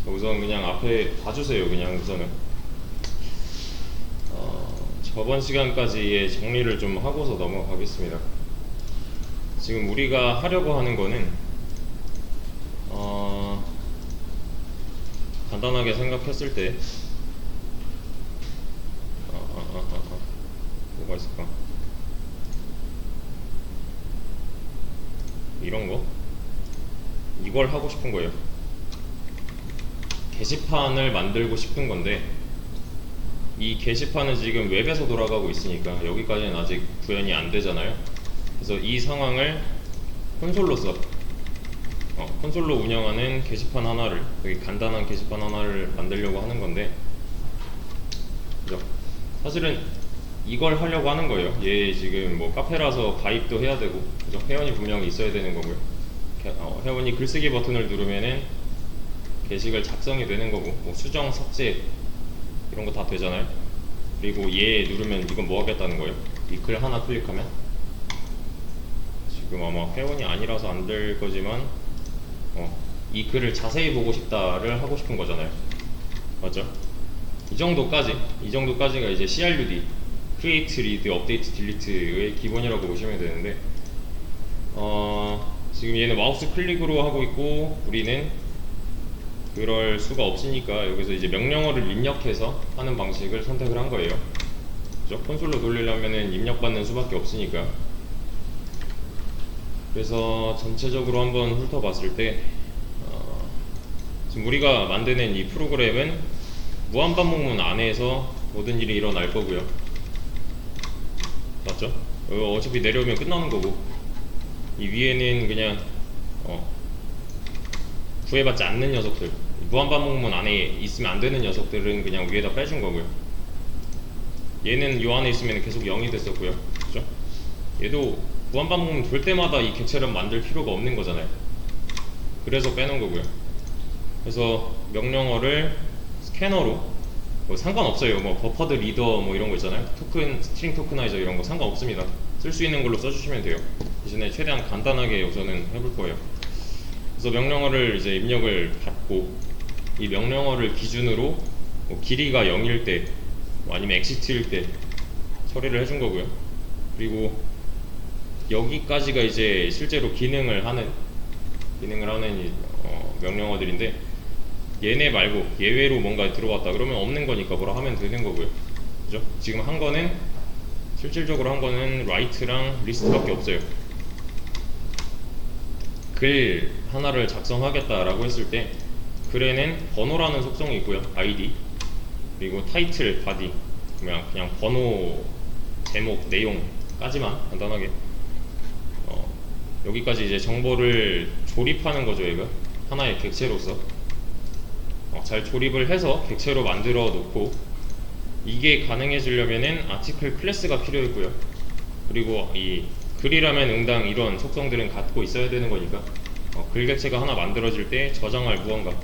우선 그냥 앞에 봐주세요. 그냥 우선은 저번 시간까지의 정리를 좀 하고서 넘어가겠습니다. 지금 우리가 하려고 하는 거는 간단하게 생각했을 때 뭐가 있을까? 이런 거 이걸 하고 싶은 거예요. 게시판을 만들고 싶은 건데 이 게시판은 지금 웹에서 돌아가고 있으니까 여기까지는 아직 구현이 안 되잖아요. 그래서 이 상황을 콘솔로서 콘솔로 운영하는 게시판 하나를, 되게 간단한 게시판 하나를 만들려고 하는 건데, 그죠? 사실은 이걸 하려고 하는 거예요. 얘 지금 뭐 카페라서 가입도 해야 되고, 그죠? 회원이 분명히 있어야 되는 거고요. 회원이 글쓰기 버튼을 누르면은 게시글 작성이 되는 거고, 뭐 수정, 삭제 이런 거 다 되잖아요. 그리고 얘 누르면 이건 뭐 하겠다는 거예요? 이 글 하나 클릭하면, 지금 아마 회원이 아니라서 안 될 거지만 이 글을 자세히 보고 싶다를 하고 싶은 거잖아요. 맞죠? 이 정도까지가 이제 CRUD, Create, Read, Update, Delete의 기본이라고 보시면 되는데, 지금 얘는 마우스 클릭으로 하고 있고 우리는 그럴 수가 없으니까 여기서 이제 명령어를 입력해서 하는 방식을 선택을 한 거예요. 그죠? 콘솔로 돌리려면은 입력받는 수밖에 없으니까. 그래서 전체적으로 한번 훑어봤을 때 지금 우리가 만드는 이 프로그램은 무한반복문 안에서 모든 일이 일어날 거고요. 맞죠? 어차피 내려오면 끝나는 거고, 이 위에는 그냥 구애받지 않는 녀석들, 무한반복문 안에 있으면 안 되는 녀석들은 그냥 위에다 빼준 거고요. 얘는 요 안에 있으면 계속 0이 됐었고요. 그죠? 얘도 무한반복문 돌 때마다 이 객체를 만들 필요가 없는 거잖아요. 그래서 빼놓은 거고요. 그래서 명령어를 스캐너로, 뭐 상관없어요. 뭐 버퍼드 리더 뭐 이런 거 있잖아요. 토큰, 스트링 토크나이저 이런 거 상관없습니다. 쓸 수 있는 걸로 써주시면 돼요. 대신에 최대한 간단하게 우선은 해볼 거예요. 그래서 명령어를 이제 입력을 받고, 이 명령어를 기준으로 뭐 길이가 0일 때, 뭐 아니면 엑시트일 때 처리를 해준 거고요. 그리고 여기까지가 이제 실제로 기능을 하는 명령어들인데, 얘네 말고 예외로 뭔가 들어왔다 그러면 없는 거니까 뭐라 하면 되는 거고요. 그죠? 지금 한 거는, 실질적으로 한 거는 write랑 list밖에 없어요. 글 하나를 작성하겠다라고 했을 때 글에는 번호라는 속성이 있고요. id, 그리고 타이틀, 바디, 그냥 번호, 제목, 내용까지만 간단하게 여기까지 이제 정보를 조립하는 거죠. 얘가 하나의 객체로서 잘 조립을 해서 객체로 만들어 놓고, 이게 가능해지려면은 아티클 클래스가 필요했고요. 그리고 이 글이라면 응당 이런 속성들은 갖고 있어야 되는 거니까 글 객체가 하나 만들어질 때 저장할 무언가를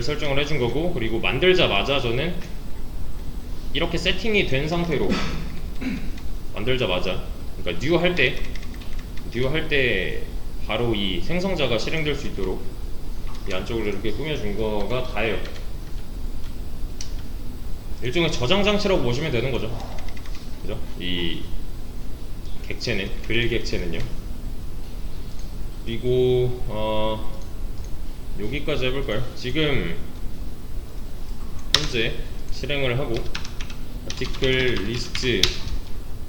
설정을 해준 거고, 그리고 만들자마자 저는 이렇게 세팅이 된 상태로 만들자마자, 그러니까 new 할 때 바로 이 생성자가 실행될 수 있도록 이 안쪽으로 이렇게 꾸며준 거가 다예요. 일종의 저장 장치라고 보시면 되는 거죠. 그죠? 이 객체는, 글 객체는요. 그리고 여기까지 해볼까요? 지금 현재 실행을 하고 아티클 리스트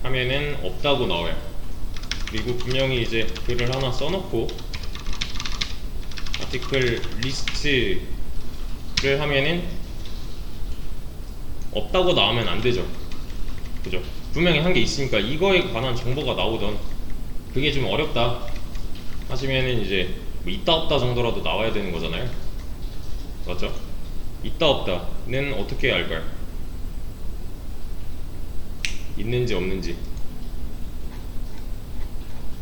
하면은 없다고 나와요. 그리고 분명히 이제 글을 하나 써놓고 아티클 리스트를 하면은 없다고 나오면 안 되죠. 그죠? 분명히 한 게 있으니까 이거에 관한 정보가 나오던, 그게 좀 어렵다 하시면은 이제 뭐 있다 없다 정도라도 나와야 되는 거잖아요. 맞죠? 있다 없다는 어떻게 알까요? 있는지 없는지.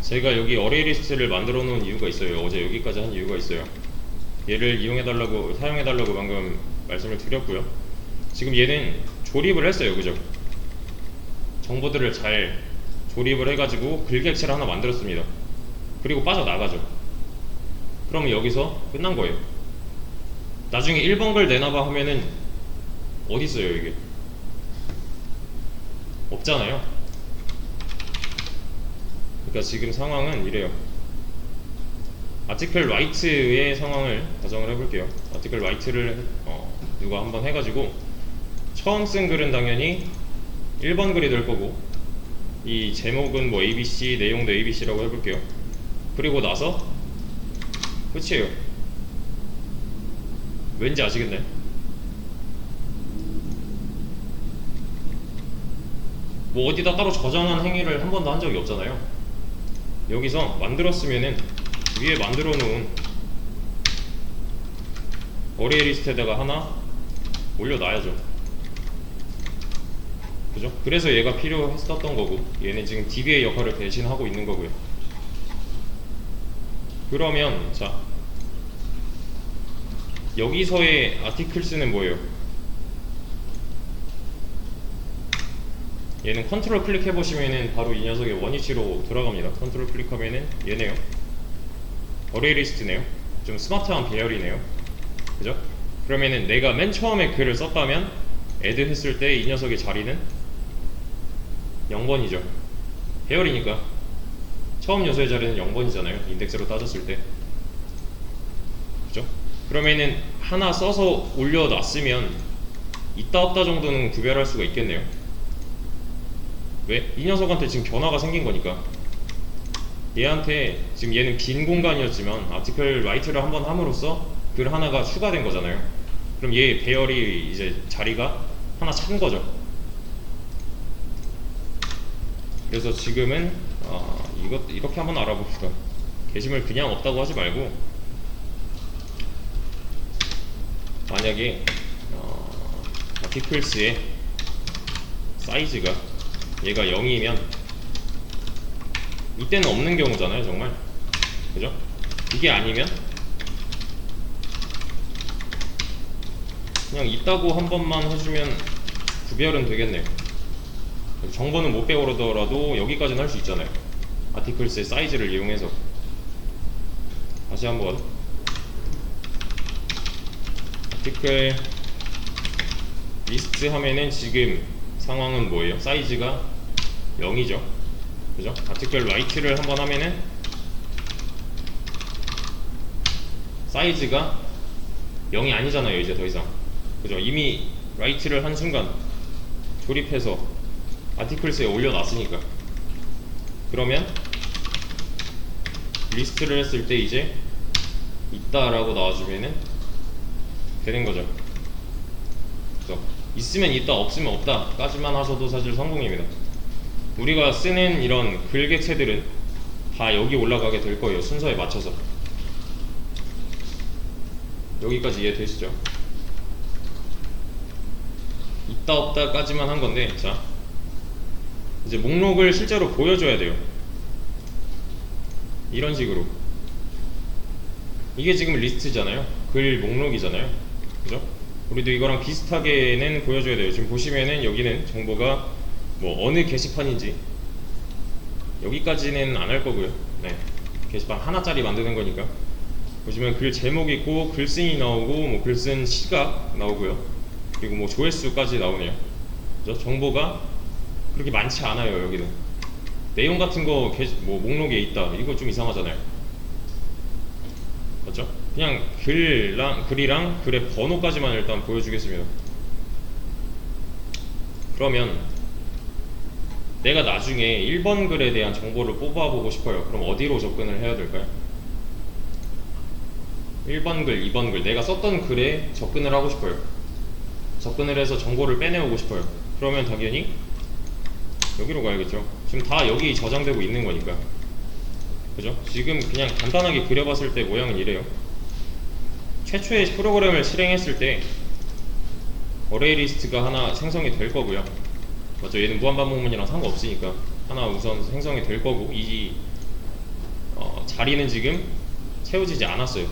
제가 여기 어레이 리스트를 만들어 놓은 이유가 있어요. 어제 여기까지 한 이유가 있어요. 얘를 사용해달라고 방금 말씀을 드렸고요. 지금 얘는 조립을 했어요. 그죠? 정보들을 잘 조립을 해가지고 글 객체를 하나 만들었습니다. 그리고 빠져나가죠. 그러면 여기서 끝난 거예요. 나중에 1번 글 내놔봐 하면은 어디 있어요 이게? 없잖아요. 그러니까 지금 상황은 이래요. 아티클 라이트의 상황을 가정을 해볼게요. 아티클 라이트를 누가 한번 해가지고 처음 쓴 글은 당연히 1번 글이 될 거고, 이 제목은 뭐 ABC, 내용도 ABC라고 해볼게요. 그리고 나서 끝이에요. 왠지 아시겠네? 뭐 어디다 따로 저장한 행위를 한 번도 한 적이 없잖아요. 여기서 만들었으면은 위에 만들어 놓은 어레이 리스트에다가 하나 올려놔야죠. 그죠? 그래서 얘가 필요했었던 거고, 얘는 지금 DB의 역할을 대신하고 있는 거고요. 그러면 자, 여기서의 아티클스는 뭐예요? 얘는 컨트롤 클릭해보시면은 바로 이 녀석의 원위치로 돌아갑니다. 컨트롤 클릭하면은 얘네요. 어레이 리스트네요. 좀 스마트한 배열이네요. 그죠? 그러면은 내가 맨 처음에 글을 썼다면 애드 했을 때 이 녀석의 자리는 0번이죠. 배열이니까 처음 요소의 자리는 0번이잖아요. 인덱스로 따졌을 때. 그죠? 그러면은 하나 써서 올려놨으면 있다 없다 정도는 구별할 수가 있겠네요. 왜? 이 녀석한테 지금 변화가 생긴 거니까. 얘한테 지금 얘는 빈 공간이었지만 아티클 라이트를 한번 함으로써 글 하나가 추가된 거잖아요. 그럼 얘 배열이 이제 자리가 하나 찬 거죠. 그래서 지금은 이렇게 한번 알아봅시다. 게시물 그냥 없다고 하지 말고, 만약에 아티클스의 사이즈가 얘가 0이면 이때는 없는 경우잖아요, 정말. 그죠? 이게 아니면 그냥 있다고 한 번만 해주면 구별은 되겠네요. 정보는 못 배우더라도 여기까지는 할 수 있잖아요. 아티클스의 사이즈를 이용해서. 다시 한번 아티클 리스트 하면은 지금 상황은 뭐예요? 사이즈가 0이죠. 그죠? 아티클 라이트를 한번 하면은 사이즈가 0이 아니잖아요, 이제 더 이상. 그죠? 이미 라이트를 한 순간 조립해서 아티클스에 올려놨으니까. 그러면 리스트를 했을 때 이제 있다라고 나와주면은 되는 거죠. 그죠? 있으면 있다, 없으면 없다 까지만 하셔도 사실 성공입니다. 우리가 쓰는 이런 글 객체들은 다 여기 올라가게 될 거예요. 순서에 맞춰서. 여기까지 이해되시죠? 있다 없다 까지만 한 건데, 자 이제 목록을 실제로 보여줘야 돼요. 이런 식으로. 이게 지금 리스트잖아요. 글 목록이잖아요. 그죠? 우리도 이거랑 비슷하게는 보여줘야 돼요. 지금 보시면은 여기는 정보가 뭐 어느 게시판인지 여기까지는 안 할 거고요. 네, 게시판 하나짜리 만드는 거니까. 보시면 글 제목 있고 글쓴이 나오고 뭐 글 쓴 시각 나오고요. 그리고 뭐 조회수까지 나오네요. 그죠? 정보가 그렇게 많지 않아요. 여기는 내용 같은 거 뭐 목록에 있다, 이거 좀 이상하잖아요. 맞죠? 그냥 글이랑 글의 번호까지만 일단 보여주겠습니다. 그러면 내가 나중에 1번 글에 대한 정보를 뽑아보고 싶어요. 그럼 어디로 접근을 해야 될까요? 1번 글, 2번 글, 내가 썼던 글에 접근을 하고 싶어요. 접근을 해서 정보를 빼내오고 싶어요. 그러면 당연히 여기로 가야겠죠. 지금 다 여기 저장되고 있는 거니까. 그죠? 지금 그냥 간단하게 그려봤을 때 모양은 이래요. 최초의 프로그램을 실행했을 때 어레이 리스트가 하나 생성이 될 거고요. 맞죠? 얘는 무한반복문이랑 상관없으니까 하나 우선 생성이 될 거고, 이 자리는 지금 채워지지 않았어요.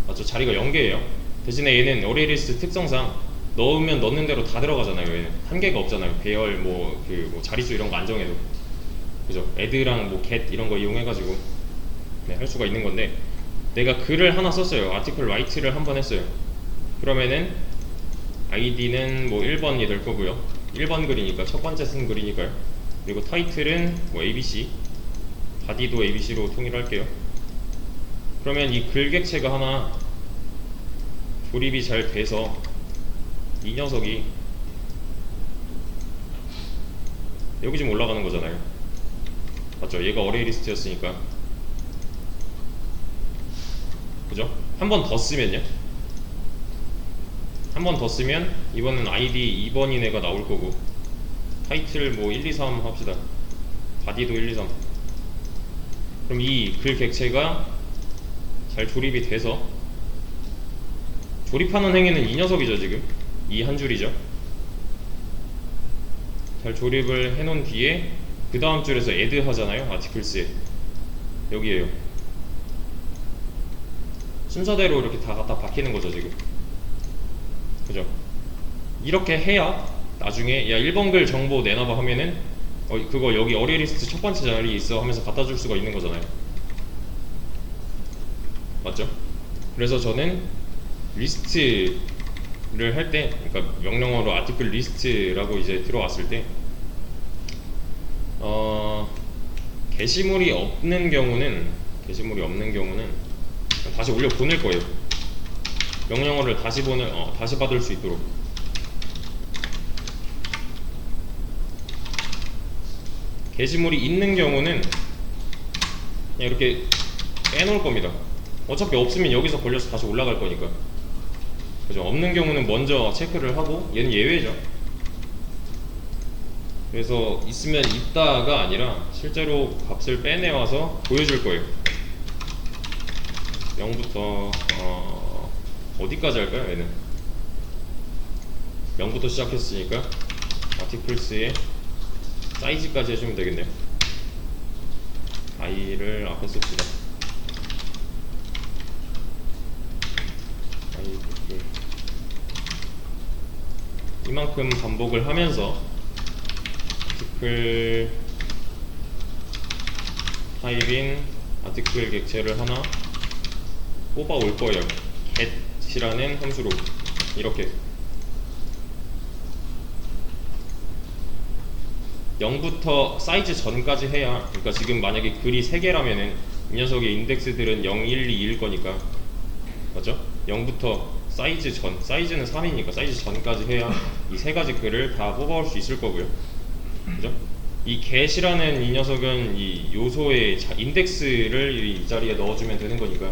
맞죠? 자리가 0개예요. 대신에 얘는 어레이 리스트 특성상 넣으면 넣는 대로 다 들어가잖아요. 얘는 한계가 없잖아요. 배열 뭐 자릿수 이런 거 안 정해도. 그죠? 애드랑 뭐 get 이런 거 이용해가지고 네, 할 수가 있는 건데, 내가 글을 하나 썼어요. 아티클 라이트를 한 번 했어요. 그러면은 아이디는 뭐 1번이 될 거고요. 1번 글이니까 첫 번째 쓴 글이니까요. 그리고 타이틀은 뭐 ABC, 바디도 ABC로 통일할게요. 그러면 이 글 객체가 하나 조립이 잘 돼서 이 녀석이 여기 좀 올라가는 거잖아요. 맞죠? 얘가 어레이 리스트였으니까. 그죠? 한 번 더 쓰면요? 한 번 더 쓰면 이번엔 아이디 2번인 애가 나올 거고, 타이틀 뭐 1, 2, 3 합시다. 바디도 1, 2, 3. 그럼 이 글 객체가 잘 조립이 돼서, 조립하는 행위는 이 녀석이죠. 지금 이 한 줄이죠. 잘 조립을 해놓은 뒤에 그 다음 줄에서 add 하잖아요. 아티클스에 여기에요. 순서대로 이렇게 다 갖다 박히는 거죠 지금. 그죠? 이렇게 해야 나중에 야 1번 글 정보 내놔봐 하면은 그거 여기 어레이 리스트 첫 번째 자리에 있어 하면서 갖다 줄 수가 있는 거잖아요. 맞죠? 그래서 저는 리스트를 할 때, 그러니까 명령어로 아티클 리스트라고 이제 들어왔을 때, 게시물이 없는 경우는 다시 올려 보낼 거예요. 명령어를 다시 다시 받을 수 있도록. 게시물이 있는 경우는 그냥 이렇게 빼놓을 겁니다. 어차피 없으면 여기서 걸려서 다시 올라갈 거니까. 그죠? 없는 경우는 먼저 체크를 하고, 얘는 예외죠. 그래서 있으면 있다가 아니라 실제로 값을 빼내와서 보여줄 거예요. 0부터 어디까지 할까요? 얘는 0부터 시작했으니까 아티클스의 사이즈까지 해주면 되겠네요. i를 앞에 씁시다. 이만큼 반복을 하면서 아티클 타입인 아티클 객체를 하나 뽑아 올 거예요. get이라는 함수로. 이렇게 0부터 사이즈 전까지 해야, 그러니까 지금 만약에 글이 3개라면은 이 녀석의 인덱스들은 0, 1, 2, 1일 거니까, 맞죠? 0부터 사이즈 전, 사이즈는 3이니까 사이즈 전까지 해야 이 세 가지 글을 다 뽑아올 수 있을 거고요. 그죠? 이 get이라는 이 녀석은 이 요소의 인덱스를 이 자리에 넣어주면 되는 거니까.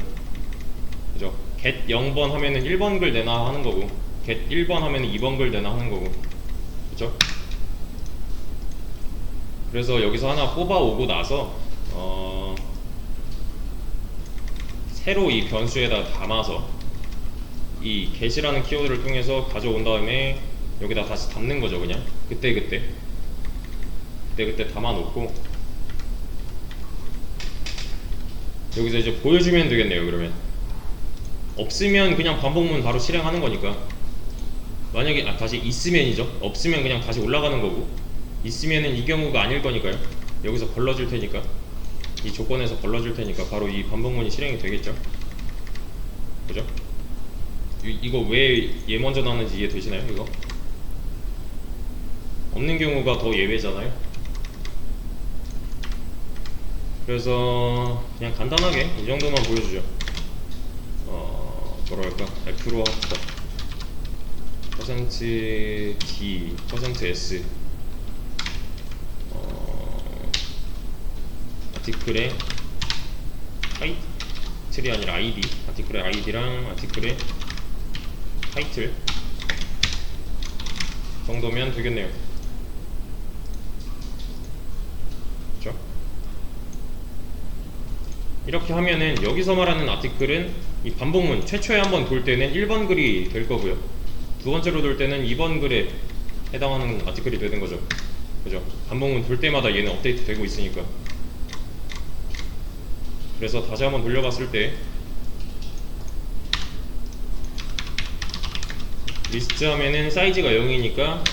그죠? get 0번 하면은 1번 글 내놔 하는 거고, get 1번 하면은 2번 글 내놔 하는 거고. 그죠? 그래서 여기서 하나 뽑아오고 나서 새로 이 변수에다 담아서 이 get이라는 키워드를 통해서 가져온 다음에 여기다 다시 담는 거죠. 그냥 그때 담아 놓고 여기서 이제 보여주면 되겠네요. 그러면 없으면 그냥 반복문 바로 실행하는 거니까, 만약에 다시 있으면이죠. 없으면 그냥 다시 올라가는 거고, 있으면은 이 경우가 아닐 거니까요. 여기서 걸러줄 테니까, 이 조건에서 걸러줄 테니까 바로 이 반복문이 실행이 되겠죠. 그죠? 이거 왜 얘 먼저 나오는지 이해되시나요? 이거 없는 경우가 더 예외잖아요. 그래서 그냥 간단하게 이 정도만 보여주죠. 뭐랄까, F로 합시다. %d, %s 아티클의 타이틀이 아니라 id, 아티클의 id랑 아티클의 타이틀 정도면 되겠네요. 그렇죠? 이렇게 하면은 여기서 말하는 아티클은 이 반복문 최초에 한번 돌 때는 1번 글이 될 거고요, 두 번째로 돌 때는 2번 글에 해당하는 아티클이 되는 거죠. 그죠? 반복문 돌 때마다 얘는 업데이트 되고 있으니까. 그래서 다시 한번 돌려봤을 때 리스트 하면은 사이즈가 0이니까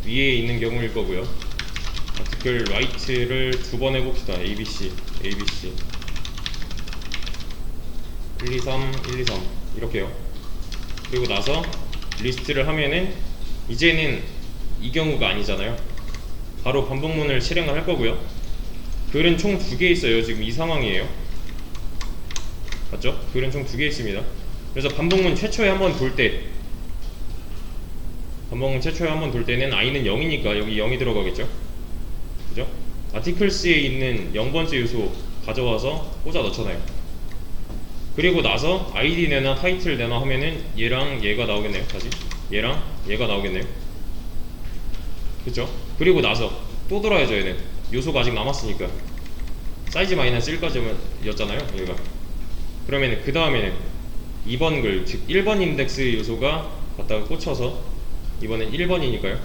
위에 있는 경우일 거고요. 아티클 라이트를 두 번 해봅시다. ABC 1, 2, 3, 1, 2, 3 이렇게요. 그리고 나서 리스트를 하면은 이제는 이 경우가 아니잖아요. 바로 반복문을 실행을 할 거고요. 글은 총 2개 있어요. 지금 이 상황이에요. 맞죠? 글은 총 2개 있습니다. 그래서 반복문 최초에 한번 돌 때, 반복문 최초에 한번 돌 때는 i는 0이니까 여기 0이 들어가겠죠? 그죠? 아티클스에 있는 0번째 요소 가져와서 꽂아 넣잖아요. 그리고 나서 id 내나 타이틀 내나 하면은 얘랑 얘가 나오겠네요. 다시 얘랑 얘가 나오겠네요. 그쵸? 그리고 나서 또 돌아야죠. 얘는 요소가 아직 남았으니까 사이즈 마이너스 1까지였잖아요 얘가. 그러면은 그 다음에는 2번 글, 즉 1번 인덱스 요소가 갖다가 꽂혀서 이번엔 1번이니까요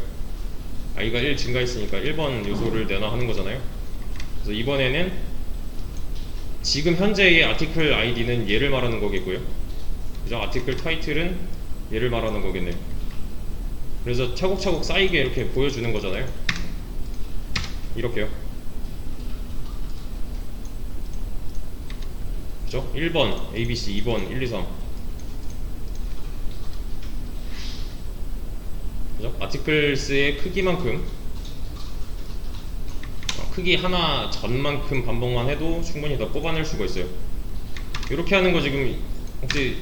i가 1 증가했으니까 1번 요소를 내놔 하는 거잖아요. 그래서 이번에는 지금 현재의 아티클 id는 얘를 말하는 거겠고요. 그죠? 아티클 타이틀은 얘를 말하는 거겠네요. 그래서 차곡차곡 쌓이게 이렇게 보여주는 거잖아요. 이렇게요. 그죠? 1번 ABC, 2번 1, 2, 3. 그죠? 아티클스의 크기만큼, 크기 하나 전만큼 반복만 해도 충분히 더 뽑아낼 수가 있어요. 이렇게 하는 거 지금 혹시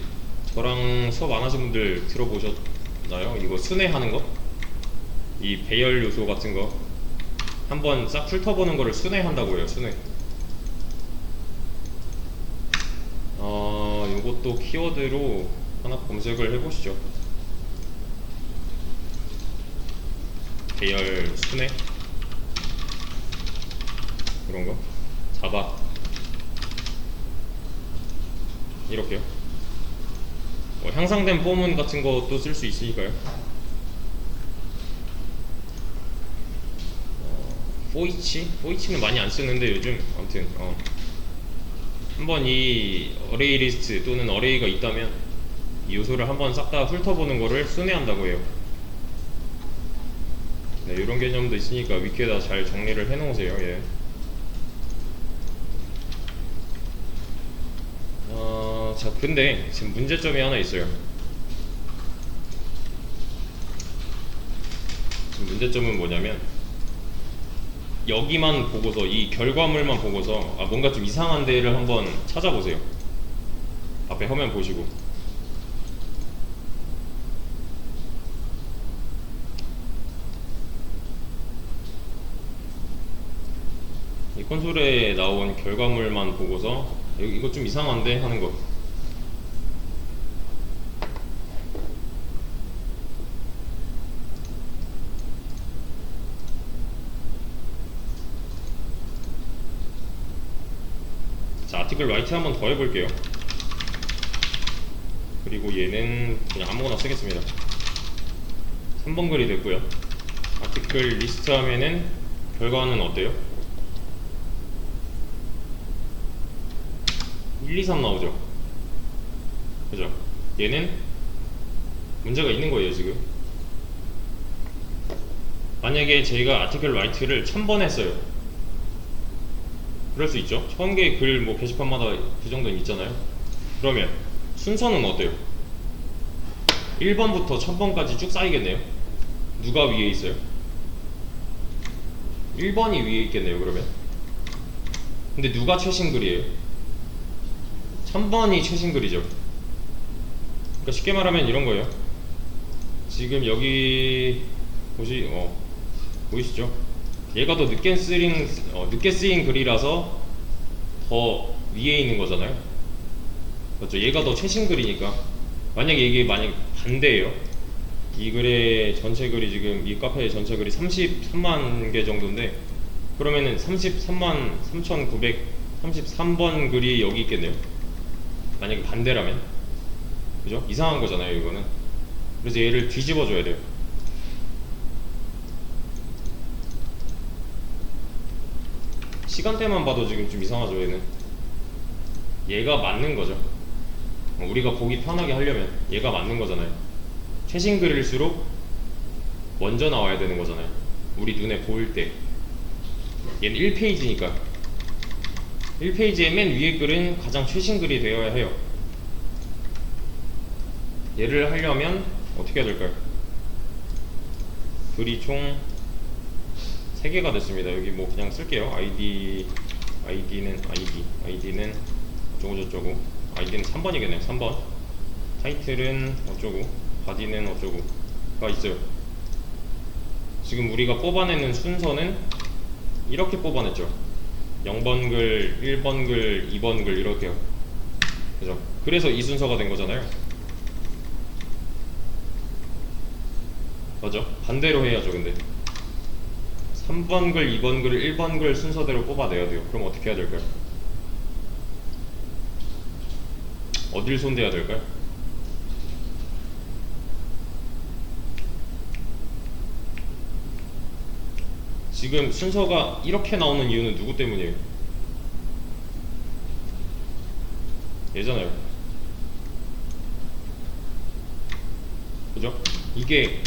저랑 수업 안 하신 분들 들어보셨나요? 이거 순회하는 거? 이 배열 요소 같은 거 한번 싹 훑어보는 거를 순회한다고 해요. 순회. 이것도 키워드로 하나 검색을 해보시죠. 배열 순회 이런 거 자바 이렇게요. 향상된 포문 같은 것도 쓸 수 있으니까요. 포이치는 많이 안 쓰는데 요즘 아무튼 한번 이 어레이 리스트 또는 어레이가 있다면 이 요소를 한번 싹 다 훑어보는 거를 순회한다고 해요. 네, 이런 개념도 있으니까 위키에다 잘 정리를 해놓으세요. 예. 자, 근데 지금 문제점이 하나 있어요. 지금 문제점은 뭐냐면 여기만 보고서, 이 결과물만 보고서 뭔가 좀 이상한 데를 한번 찾아보세요. 앞에 화면 보시고. 이 콘솔에 나온 결과물만 보고서 이거 좀 이상한데 하는 거. 자, 아티클 라이트 한번 더 해볼게요. 그리고 얘는 그냥 아무거나 쓰겠습니다. 3번 글이 됐고요. 아티클 리스트 하면은 결과는 어때요? 1, 2, 3 나오죠. 그죠? 얘는 문제가 있는 거예요 지금. 만약에 저희가 아티클 라이트를 1000번 했어요. 그럴 수 있죠. 1000개의 글 뭐 게시판마다 그 정도는 있잖아요. 그러면 순서는 어때요? 1번부터 1000번까지 쭉 쌓이겠네요. 누가 위에 있어요? 1번이 위에 있겠네요 그러면. 근데 누가 최신 글이에요? 1000번이 최신 글이죠. 그러니까 쉽게 말하면 이런 거예요. 지금 여기 보이시죠? 얘가 더 늦게 쓰인 글이라서 더 위에 있는 거잖아요. 그렇죠? 얘가 더 최신 글이니까. 만약에 이게 반대예요. 이 글의 전체 글이 지금 이 카페의 전체 글이 33만 개 정도인데 그러면은 33만 3933번 글이 여기 있겠네요. 만약에 반대라면. 그죠? 이상한 거잖아요 이거는. 그래서 얘를 뒤집어 줘야 돼요. 시간대만 봐도 지금 좀 이상하죠. 얘가 맞는 거죠. 우리가 보기 편하게 하려면 얘가 맞는 거잖아요. 최신 글일수록 먼저 나와야 되는 거잖아요. 우리 눈에 보일 때. 얘는 1페이지니까 1페이지의 맨 위에 글은 가장 최신 글이 되어야 해요. 얘를 하려면 어떻게 해야 될까요? 글이 총 3개가 됐습니다. 여기 뭐 그냥 쓸게요. id는 어쩌고저쩌고, id는 3번이겠네요. 3번. 타이틀은 어쩌고, 바디는 어쩌고가 있어요. 지금 우리가 뽑아내는 순서는 이렇게 뽑아냈죠. 0번 글, 1번 글, 2번 글 이렇게요. 그죠? 그래서 이 순서가 된 거잖아요. 맞죠? 반대로 해야죠. 근데 3번 글, 2번 글, 1번 글 순서대로 뽑아내야 돼요. 그럼 어떻게 해야 될까요? 어딜 손대야 될까요? 지금 순서가 이렇게 나오는 이유는 누구 때문이에요? 얘잖아요. 그죠? 이게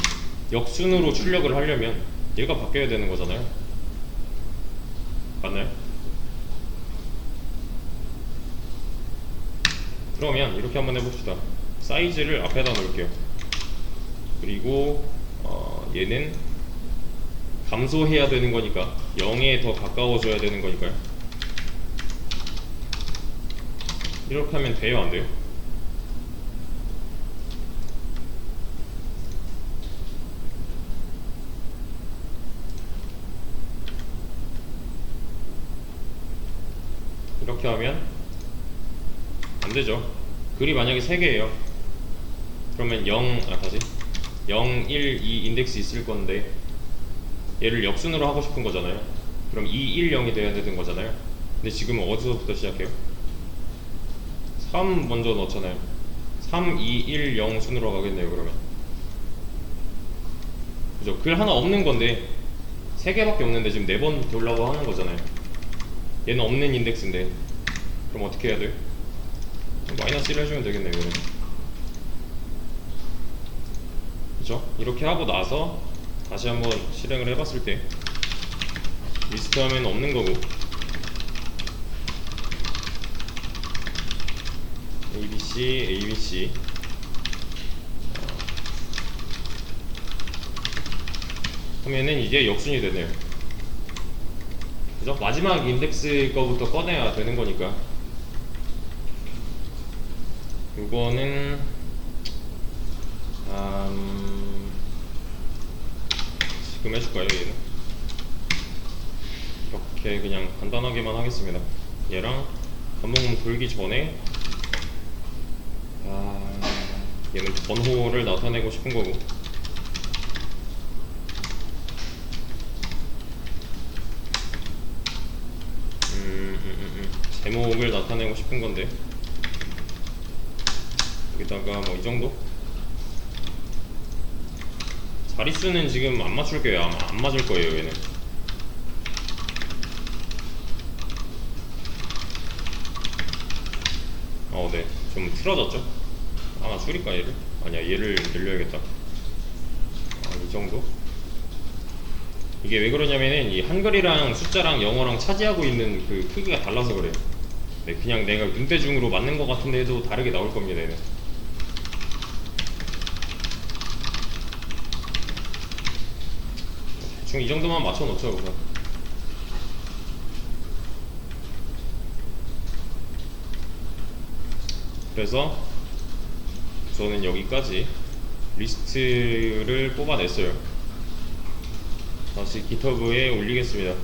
역순으로 출력을 하려면 얘가 바뀌어야 되는 거잖아요. 맞나요? 그러면 이렇게 한번 해봅시다. 사이즈를 앞에다 놓을게요. 그리고 얘는 감소해야 되는 거니까 0에 더 가까워져야 되는 거니까요. 이렇게 하면 돼요, 안 돼요? 이렇게 하면 안 되죠. 글이 만약에 3개예요. 그러면 0, 1, 2 인덱스 있을 건데 얘를 역순으로 하고 싶은 거잖아요. 그럼 2, 1, 0이 돼야 되는 거잖아요. 근데 지금은 어디서부터 시작해요? 3 먼저 넣잖아요. 3, 2, 1, 0 순으로 가겠네요. 그러면 그죠? 글 하나 없는 건데 3개밖에 없는데 지금 4번 돌라고 하는 거잖아요. 얘는 없는 인덱스인데 그럼 어떻게 해야 돼요? 마이너스 1 해주면 되겠네요. 그러면. 그죠? 이렇게 하고 나서 다시 한번 실행을 해봤을 때 리스트 하면 없는 거고 ABC 하면은 이게 역순이 되네요. 그죠? 마지막 인덱스 거부터 꺼내야 되는 거니까 이거는 지금 해줄까요? 얘는 이렇게 그냥 간단하게만 하겠습니다. 얘랑 반복문 돌기 전에 얘는 번호를 나타내고 싶은 거고 제목을 나타내고 싶은 건데 여기다가 뭐 이 정도? 자릿수는 지금 안 맞출 거예요. 아마 안 맞을 거예요. 얘는 네, 좀 틀어졌죠? 아마 줄일까 얘를? 아니야, 얘를 늘려야겠다. 이 정도? 이게 왜 그러냐면은 이 한글이랑 숫자랑 영어랑 차지하고 있는 그 크기가 달라서 그래요. 네, 그냥 내가 눈대중으로 맞는 것 같은데도 다르게 나올 겁니다. 얘는. 대충 이 정도만 맞춰 놓죠. 우선. 그래서 저는 여기까지 리스트를 뽑아냈어요. 다시 GitHub에 올리겠습니다.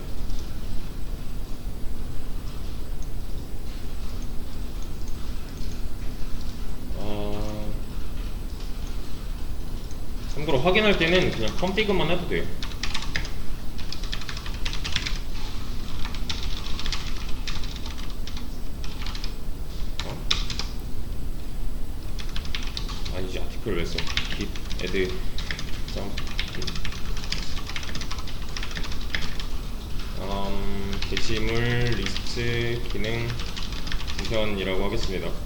참고로 확인할 때는 그냥 config만 해도 돼요. 아니지, 아티클 왜 써? git add 게시물 리스트 기능 우선이라고 하겠습니다.